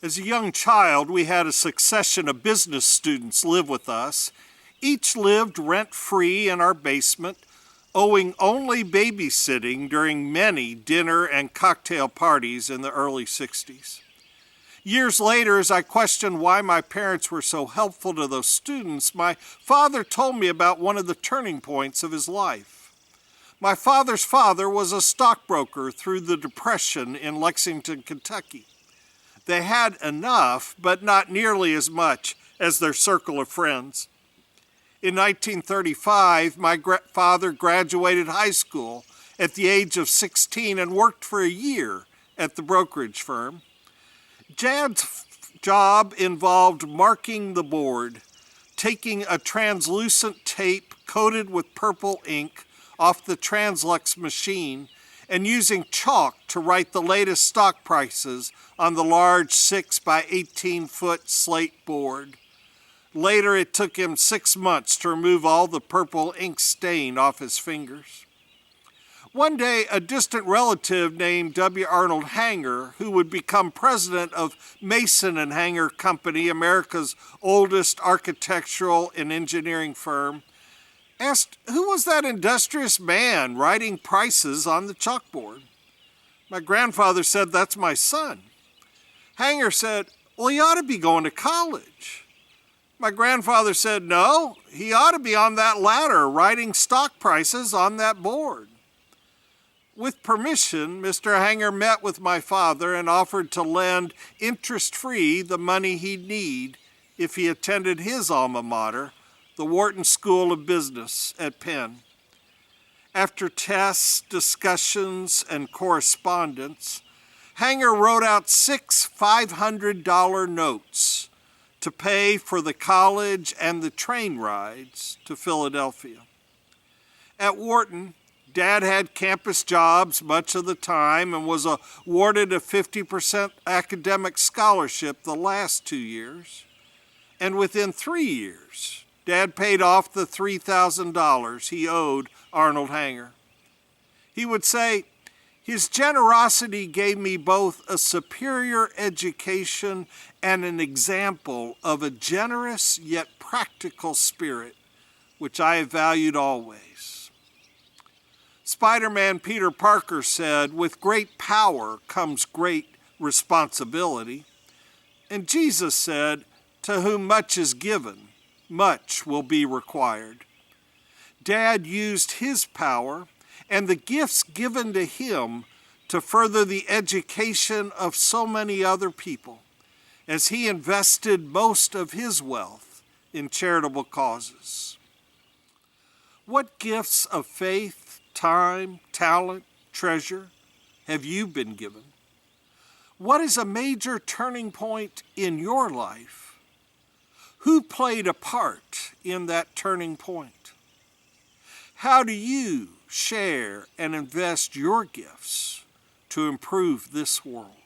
As a young child, we had a succession of business students live with us. Each lived rent-free in our basement, owing only babysitting during many dinner and cocktail parties in the early 60s. Years later, as I questioned why my parents were so helpful to those students, my father told me about one of the turning points of his life. My father's father was a stockbroker through the Depression in Lexington, Kentucky. They had enough, but not nearly as much as their circle of friends. In 1935, my father graduated high school at the age of 16 and worked for a year at the brokerage firm. Dad's job involved marking the board, taking a translucent tape coated with purple ink off the Translux machine and using chalk to write the latest stock prices on the large 6 by 18 foot slate board. Later, it took him 6 months to remove all the purple ink stain off his fingers. One day, a distant relative named W. Arnold Hanger, who would become president of Mason and Hanger Company, America's oldest architectural and engineering firm, asked who was that industrious man writing prices on the chalkboard. My grandfather said, "That's my son." Hanger said, "Well, he ought to be going to college." My grandfather said, "No, he ought to be on that ladder writing stock prices on that board." With permission, Mr. Hanger met with my father and offered to lend interest-free the money he'd need if he attended his alma mater, the Wharton School of Business at Penn. After tests, discussions, and correspondence, Hanger wrote out 6 $500 notes to pay for the college and the train rides to Philadelphia. At Wharton, Dad had campus jobs much of the time and was awarded a 50% academic scholarship the last 2 years. And within 3 years, Dad paid off the $3,000 he owed Arnold Hanger. He would say, "His generosity gave me both a superior education and an example of a generous yet practical spirit, which I have valued always." Spider-Man Peter Parker said, "With great power comes great responsibility." And Jesus said, "To whom much is given, much will be required." Dad used his power and the gifts given to him to further the education of so many other people, as he invested most of his wealth in charitable causes. What gifts of faith, time, talent, treasure have you been given? What is a major turning point in your life? Who played a part in that turning point? How do you share and invest your gifts to improve this world?